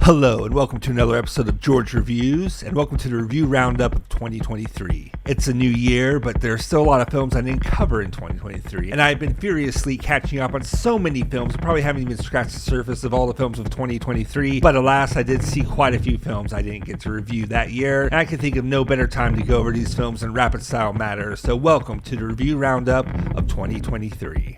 Hello and welcome to another episode of George Reviews, and welcome to the review roundup of 2023. It's a new year, but there's still a lot of films I didn't cover in 2023, and I've been furiously catching up on so many films. I probably haven't even scratched the surface of all the films of 2023, but alas, I did see quite a few films I didn't get to review that year, and I can think of no better time to go over these films in rapid style matter, so welcome to the review roundup of 2023.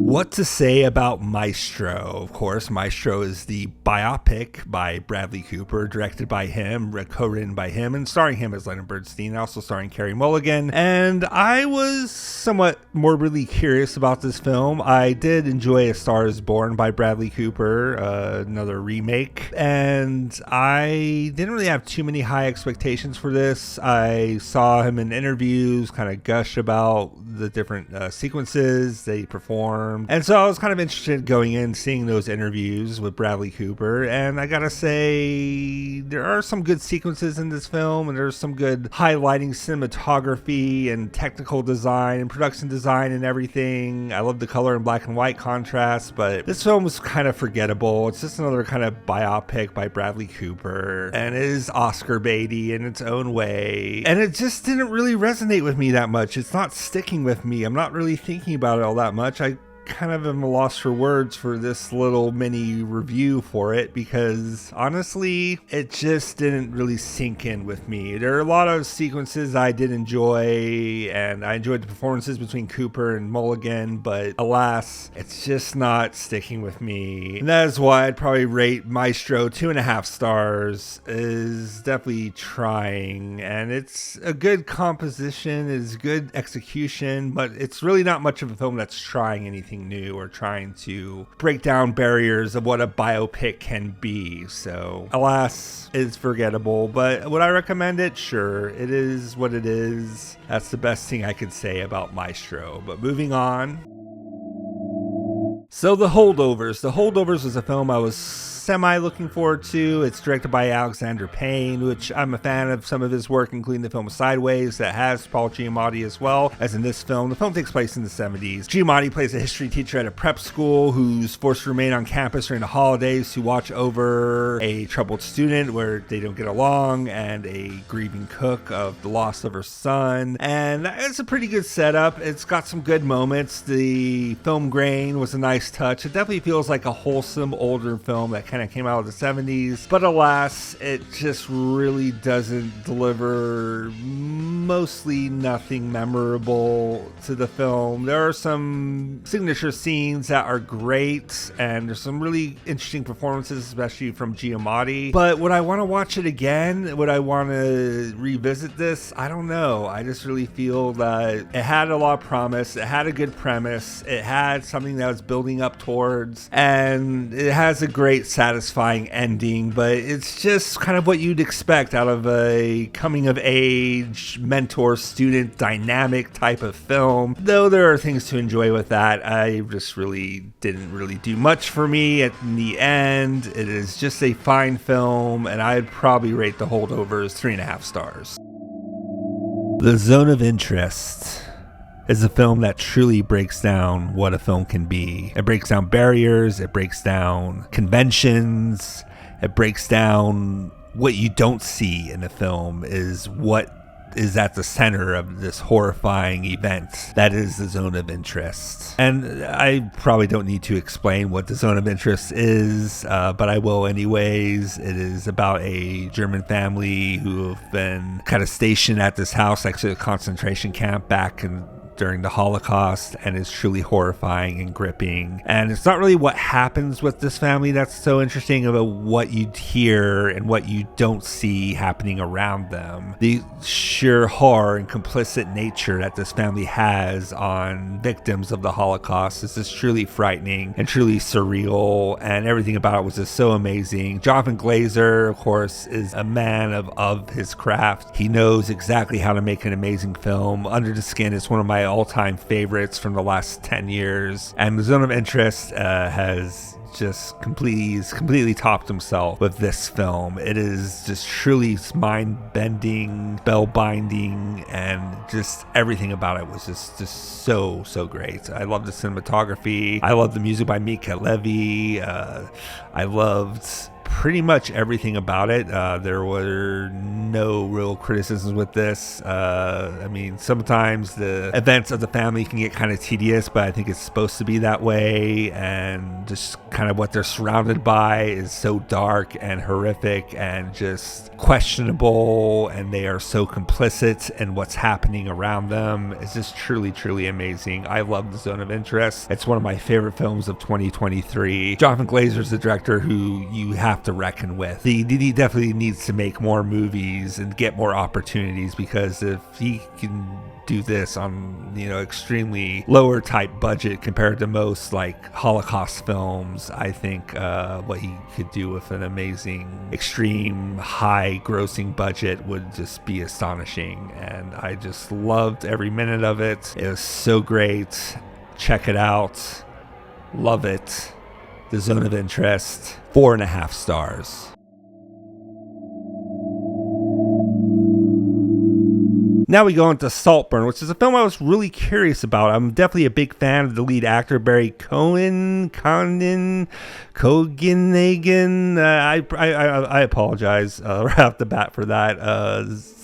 What to say about Maestro? Of course, Maestro is the biopic by Bradley Cooper, directed by him, co-written by him, and starring him as Leonard Bernstein, also starring Carey Mulligan. And I was somewhat morbidly curious about this film. I did enjoy A Star Is Born by Bradley Cooper, another remake, and I didn't really have too many high expectations for this. I saw him in interviews kind of gush about the different sequences they performed. And so I was kind of interested going in, seeing those interviews with Bradley Cooper, and I gotta say, there are some good sequences in this film, and there's some good highlighting cinematography and technical design and production design and everything. I love the color and black and white contrast, but this film was kind of forgettable. It's just another kind of biopic by Bradley Cooper, and it is Oscar baity in its own way, and it just didn't really resonate with me that much. It's not sticking with me. I'm not really thinking about it all that much. I kind of am lost for words for this little mini review for it, because honestly it just didn't really sink in with me. There are a lot of sequences I did enjoy, and I enjoyed the performances between Cooper and Mulligan, but alas, it's just not sticking with me, and that is why I'd probably rate Maestro 2.5 stars. Is definitely trying, and it's a good composition, it's good execution, but it's really not much of a film that's trying anything new or trying to break down barriers of what a biopic can be. So alas, it's forgettable, but would I recommend it? Sure, it is what it is. That's the best thing I could say about Maestro. But moving on. So The Holdovers. The Holdovers was a film I was semi-looking forward to. It's directed by Alexander Payne, which I'm a fan of some of his work, including the film Sideways that has Paul Giamatti as well as in this film. The film takes place in the 70s. Giamatti plays a history teacher at a prep school who's forced to remain on campus during the holidays to watch over a troubled student where they don't get along, and a grieving cook of the loss of her son. And it's a pretty good setup. It's got some good moments. The film grain was a nice touch. It definitely feels like a wholesome older film that kind of came out of the 70s, but alas, it just really doesn't deliver mostly nothing memorable to the film. There are some signature scenes that are great, and there's some really interesting performances, especially from Giamatti, but would I want to watch it again? Would I want to revisit this? I don't know. I just really feel that it had a lot of promise, it had a good premise, it had something that was building up towards, and it has a great satisfying ending, but it's just kind of what you'd expect out of a coming of age mentor-student dynamic type of film. Though there are things to enjoy with that, I just really didn't really do much for me at the end. It is just a fine film, and I'd probably rate The Holdovers 3.5 stars. The Zone of Interest is a film that truly breaks down what a film can be. It breaks down barriers, it breaks down conventions, it breaks down what you don't see in a film is what is at the center of this horrifying event that is the Zone of Interest. And I probably don't need to explain what the Zone of Interest is, but I will anyways. It is about a German family who have been kind of stationed at this house next to a concentration camp back during the Holocaust, and it's truly horrifying and gripping. And it's not really what happens with this family that's so interesting, about what you hear and what you don't see happening around them. The sheer horror and complicit nature that this family has on victims of the Holocaust is just truly frightening and truly surreal, and everything about it was just so amazing. Jonathan Glazer, of course, is a man of his craft. He knows exactly how to make an amazing film. Under the Skin is one of my all-time favorites from the last 10 years. And the Zone of Interest has just completely topped himself with this film. It is just truly mind-bending, spellbinding, and just everything about it was just so great. I love the cinematography. I love the music by Mika Levy. I loved pretty much everything about it. There were no real criticisms with this. I mean, sometimes the events of the family can get kind of tedious, but I think it's supposed to be that way, and just kind of what they're surrounded by is so dark and horrific and just questionable, and they are so complicit in what's happening around them. It's just truly amazing. I love The Zone of Interest. It's one of my favorite films of 2023. Jonathan Glazer's the director who you have to reckon with. He definitely needs to make more movies and get more opportunities, because if he can do this on, extremely lower type budget compared to most like Holocaust films, I think what he could do with an amazing, extreme, high grossing budget would just be astonishing. And I just loved every minute of it. It was so great. Check it out. Love it. The Zone of Interest, 4.5 stars. Now we go into Saltburn, which is a film I was really curious about. I'm definitely a big fan of the lead actor, Barry Cogan. I apologize right off the bat for that,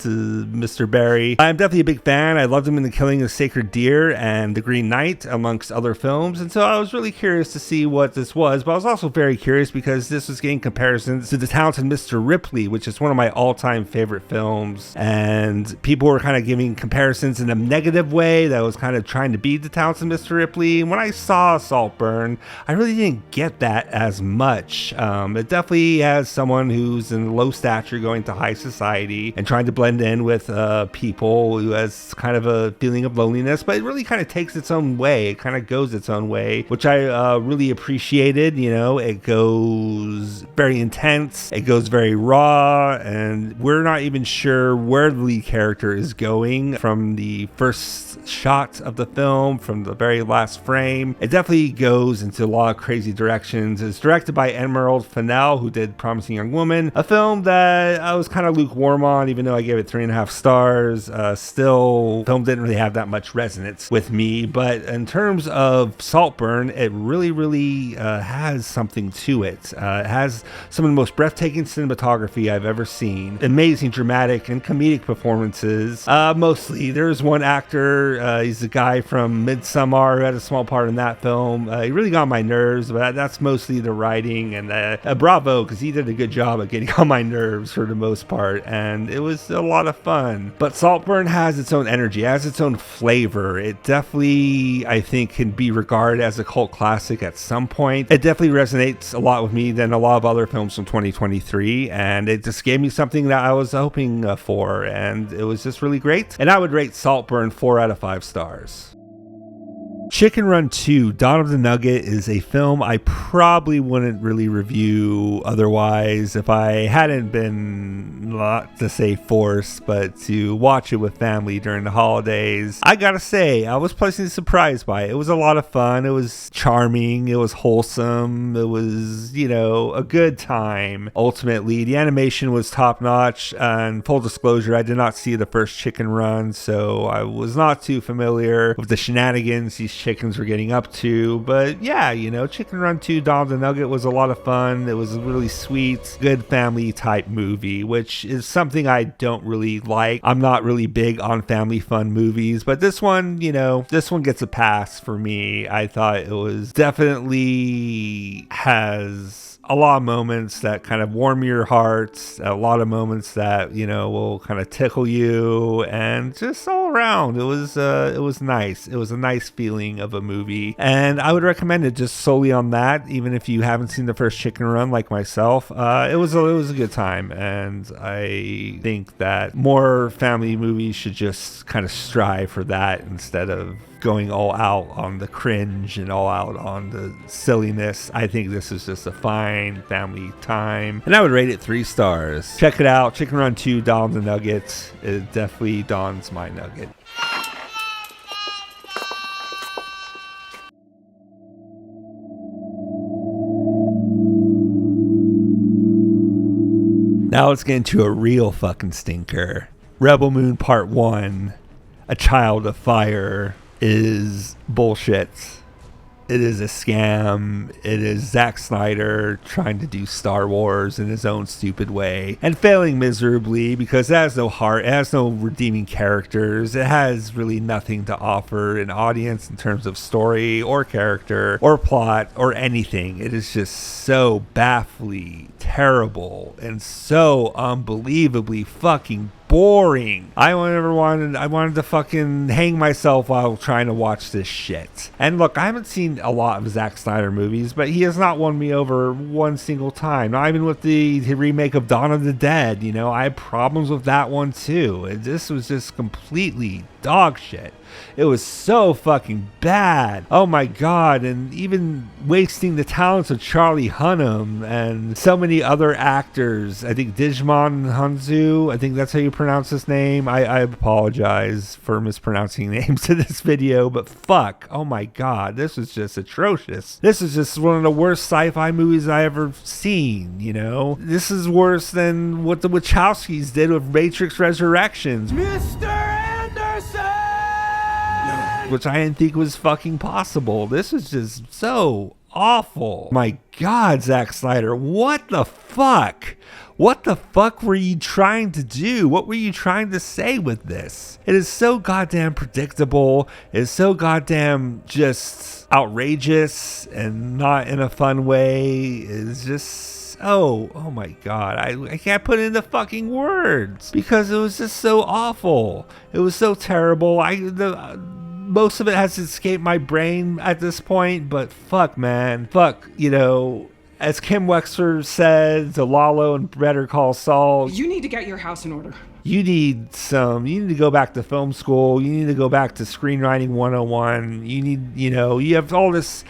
to Mr. Barry. I'm definitely a big fan. I loved him in The Killing of Sacred Deer and The Green Knight, amongst other films. And so I was really curious to see what this was, but I was also very curious because this was getting comparisons to The Talented Mr. Ripley, which is one of my all-time favorite films. And people were kind of giving comparisons in a negative way that was kind of trying to be The Talented Mr. Ripley. And when I saw Saltburn, I really didn't get that as much. It definitely has someone who's in low stature going to high society and trying to blend in with people, who has kind of a feeling of loneliness, but it really kind of takes its own way. It kind of goes its own way, which I really appreciated. It goes very intense, it goes very raw, and we're not even sure where the lead character is going from the first shot of the film, from the very last frame. It definitely goes into a lot of crazy directions. It's directed by Emerald Fennell, who did Promising Young Woman, a film that I was kind of lukewarm on, even though I gave it 3.5 stars. Still, film didn't really have that much resonance with me, but in terms of Saltburn, it really has something to it. It has some of the most breathtaking cinematography I've ever seen, amazing dramatic and comedic performances. Mostly, there's one actor, he's the guy from Midsommar, who had a small part in that film. He really got on my nerves, but that's mostly the writing, and bravo, because he did a good job at getting on my nerves for the most part, and it was a lot of fun. But Saltburn has its own energy, has its own flavor. It definitely, I think, can be regarded as a cult classic at some point. It definitely resonates a lot with me than a lot of other films from 2023, and it just gave me something that I was hoping for, and it was just really great. And I would rate Saltburn 4 out of 5 stars. Chicken Run 2, Dawn of the Nugget, is a film I probably wouldn't really review otherwise if I hadn't been, not to say forced, but to watch it with family during the holidays. I gotta say, I was pleasantly surprised by it. It was a lot of fun. It was charming. It was wholesome. It was, a good time. Ultimately, the animation was top notch, and full disclosure, I did not see the first Chicken Run, so I was not too familiar with the shenanigans these chickens were getting up to. But yeah, Chicken Run 2, Dawn of the Nugget was a lot of fun. It was a really sweet, good family type movie, which is something I don't really like. I'm not really big on family fun movies, but this one, this one gets a pass for me. I thought it was definitely has a lot of moments that kind of warm your hearts, a lot of moments that, will kind of tickle you, and just all around, it was nice. It was a nice feeling of a movie, and I would recommend it just solely on that, even if you haven't seen the first Chicken Run like myself. It was a good time, and I think that more family movies should just kind of strive for that instead of going all out on the cringe and all out on the silliness. I think this is just a fine family time, and I would rate it 3 stars. Check it out, Chicken Run 2, Dawn of the Nugget. It definitely dawns my nugget. Now let's get into a real fucking stinker. Rebel Moon Part 1, A Child of Fire, is bullshit. It is a scam. It is Zack Snyder trying to do Star Wars in his own stupid way and failing miserably because it has no heart. It has no redeeming characters. It has really nothing to offer an audience in terms of story or character or plot or anything. It is just so baffling, terrible, and so unbelievably fucking boring. I wanted to fucking hang myself while trying to watch this shit. And look, I haven't seen a lot of Zack Snyder movies, but he has not won me over one single time. Not even with the remake of Dawn of the Dead. You know, I had problems with that one too. This was just completely dog shit. It was so fucking bad. Oh my god. And even wasting the talents of Charlie Hunnam and so many other actors. I think Digimon Hanzu, I think that's how you pronounce his name. I apologize for mispronouncing names in this video, but fuck. Oh my god. This is just atrocious. This is just one of the worst sci-fi movies I ever seen, you know? This is worse than what the Wachowskis did with Matrix Resurrections. Mr. Anderson! Which I didn't think was fucking possible. This is just so awful. My god, Zack Snyder, what the fuck? What the fuck were you trying to do? What were you trying to say with this? It is so goddamn predictable. It is so goddamn just outrageous and not in a fun way. It's just oh my god, I can't put it into fucking words because it was just so awful. It was so terrible. Most of it has escaped my brain at this point, but fuck, man. Fuck, you know, as Kim Wexler said to Lalo and Better Call Saul, you need to get your house in order. You need to go back to film school. You need to go back to screenwriting 101. You have all this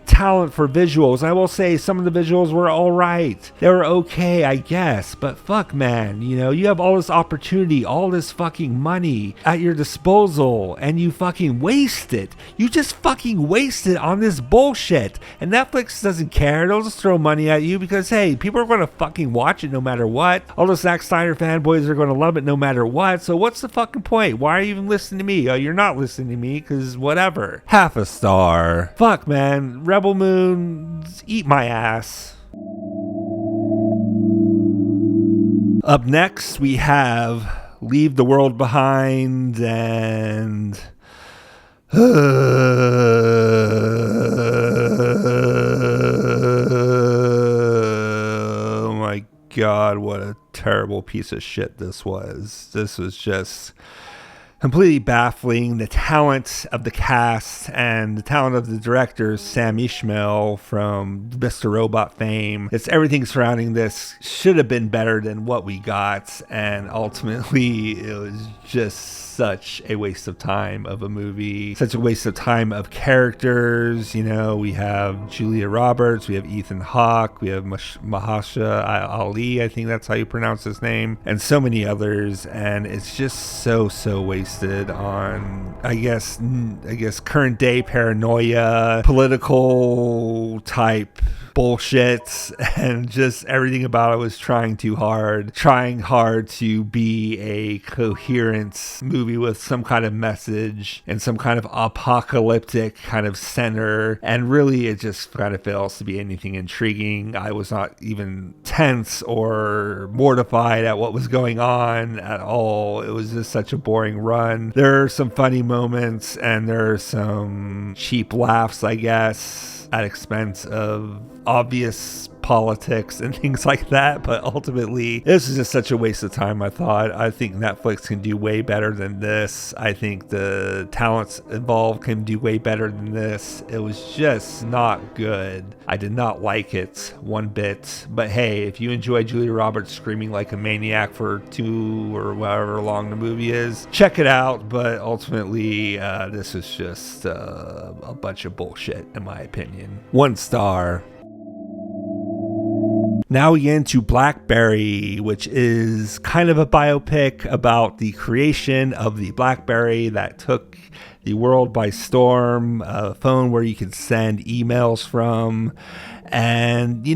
talent for visuals. I will say some of the visuals were all right. They were okay, I guess, but fuck, man, you have all this opportunity, all this fucking money at your disposal, and you fucking waste it. You just fucking waste it on this bullshit. And Netflix doesn't care. They'll just throw money at you because, hey, people are going to fucking watch it no matter what. All the Zack Snyder fanboys are going to love it no matter what. So what's the fucking point? Why are you even listening to me? Oh, you're not listening to me because whatever. Half a star. Fuck, man. Rebel Moon, eat my ass. Up next, we have Leave the World Behind and oh my god, what a terrible piece of shit this was. This was just completely baffling. The talent of the cast and the talent of the director, Sam Ishmael from Mr. Robot fame. It's everything surrounding this should have been better than what we got, and ultimately it was just such a waste of time of a movie, such a waste of time of characters. We have Julia Roberts, we have Ethan Hawke, we have Mahershala Ali, I think that's how you pronounce his name, and so many others, and it's just so wasted on I guess current day paranoia, political type bullshit, and just everything about it was trying hard to be a coherent movie with some kind of message and some kind of apocalyptic kind of center, and really it just kind of fails to be anything intriguing. I was not even tense or mortified at what was going on at all. It was just such a boring run. There are some funny moments and there are some cheap laughs, I guess, at expense of obvious politics and things like that, but ultimately this is just such a waste of time. I think Netflix can do way better than this. I think the talents involved can do way better than this. It was just not good. I did not like it one bit, but hey, if you enjoy Julia Roberts screaming like a maniac for 2 or however long the movie is, check it out. But ultimately this is just a bunch of bullshit in my opinion. 1 star. Now we get into Blackberry, which is kind of a biopic about the creation of the Blackberry that took the world by storm, a phone where you could send emails from. And,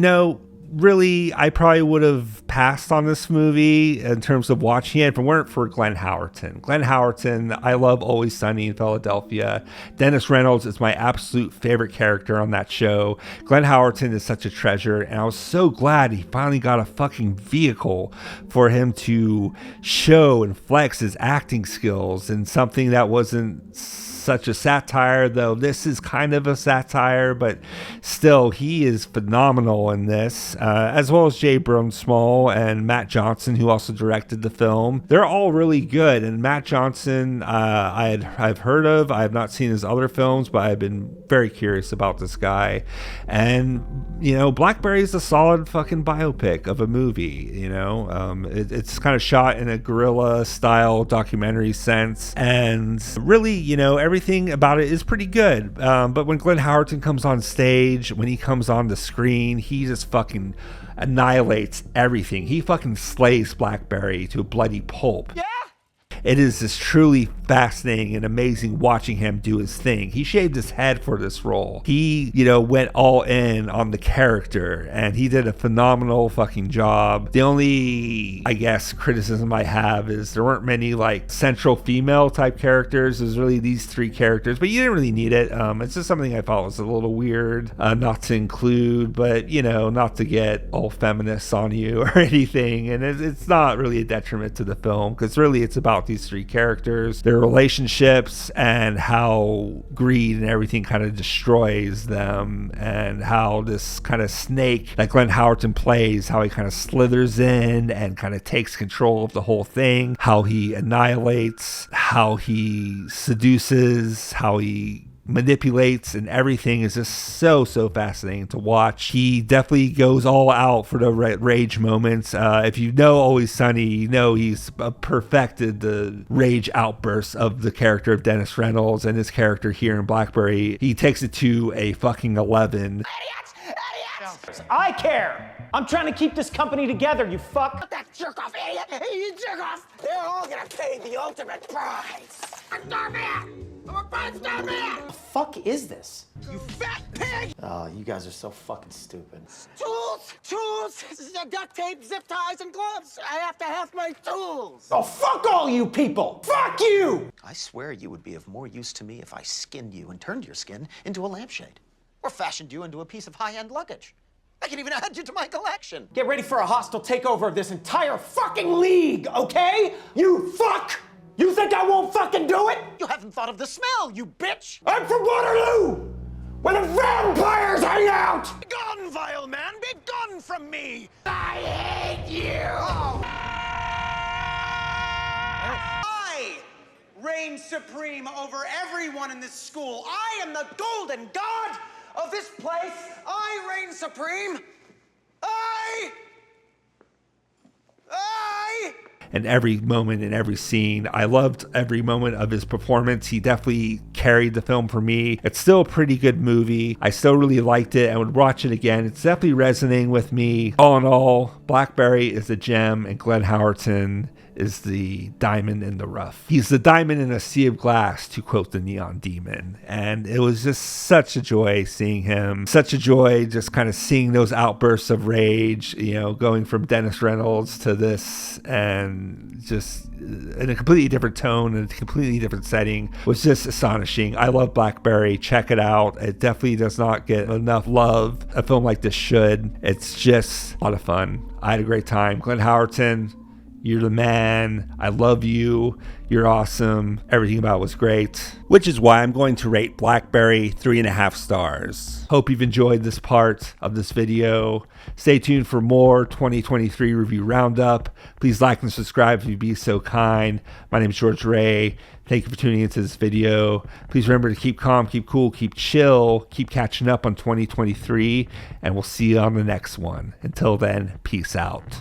really, I probably would have passed on this movie in terms of watching it if it weren't for Glenn Howerton. Glenn Howerton, I love Always Sunny in Philadelphia. Dennis Reynolds is my absolute favorite character on that show. Glenn Howerton is such a treasure, and I was so glad he finally got a fucking vehicle for him to show and flex his acting skills in something that wasn't such a satire, though this is kind of a satire, but still, he is phenomenal in this, as well as Jay Bromsmall and Matt Johnson, who also directed the film. They're all really good, and Matt Johnson, I've heard of. I have not seen his other films, but I've been very curious about this guy. And, you know, Blackberry is a solid fucking biopic of a movie, you know. It's kind of shot in a guerrilla-style documentary sense, and really, you know, everything about it is pretty good. But when Glenn Howerton comes on stage, when he comes on the screen, he just fucking annihilates everything. He fucking slays Blackberry to a bloody pulp. Yeah. It is just truly fascinating and amazing watching him do his thing. He shaved his head for this role. He, you know, went all in on the character, and he did a phenomenal fucking job. The only, I guess, criticism I have is there weren't many like central female type characters. There's really these three characters, but you didn't really need it. It's just something I thought was a little weird not to include, but, you know, not to get all feminists on you or anything. And it's not really a detriment to the film, because really it's about these three characters, their relationships, and how greed and everything kind of destroys them, and how this kind of snake that Glenn Howerton plays, how he kind of slithers in and kind of takes control of the whole thing, how he annihilates, how he seduces, how he manipulates, and everything is just so fascinating to watch. He definitely goes all out for the rage moments. If you know Always Sunny, you know he's perfected the rage outbursts of the character of Dennis Reynolds, and his character here in Blackberry, he takes it to a fucking 11. Idiots! I care! I'm trying to keep this company together, you fuck! That jerk-off idiot! You jerk-off! They're all gonna pay the ultimate price! I'm Starman! I'm a bad Starman! The fuck is this? You fat pig! Oh, you guys are so fucking stupid. Tools! Duct tape, zip ties, and gloves! I have to have my tools! Oh, fuck all you people! Fuck you! I swear you would be of more use to me if I skinned you and turned your skin into a lampshade. Or fashioned you into a piece of high-end luggage. I can even add you to my collection. Get ready for a hostile takeover of this entire fucking league, okay? You fuck! You think I won't fucking do it? You haven't thought of the smell, you bitch! I'm from Waterloo! Where the vampires hang out! Be gone, vile man! Be gone from me! I hate you! I reign supreme over everyone in this school. I am the golden god of this place. I reign supreme. And every moment in every scene, I loved every moment of his performance. He definitely carried the film for me. It's still a pretty good movie. I still really liked it and would watch it again. It's definitely resonating with me. All in all, Blackberry is a gem, and Glenn Howerton is the diamond in the rough. He's the diamond in a sea of glass, to quote the Neon Demon. And it was just such a joy seeing him. Such a joy just kind of seeing those outbursts of rage, you know, going from Dennis Reynolds to this, and just in a completely different tone and a completely different setting was just astonishing. I love Blackberry. Check it out. It definitely does not get enough love. A film like this should. It's just a lot of fun. I had a great time. Glenn Howerton, you're the man. I love you. You're awesome. Everything about it was great, which is why I'm going to rate Blackberry 3.5 stars. Hope you've enjoyed this part of this video. Stay tuned for more 2023 review roundup. Please like and subscribe if you'd be so kind. My name is George Ray. Thank you for tuning into this video. Please remember to keep calm, keep cool, keep chill, keep catching up on 2023, and we'll see you on the next one. Until then, peace out.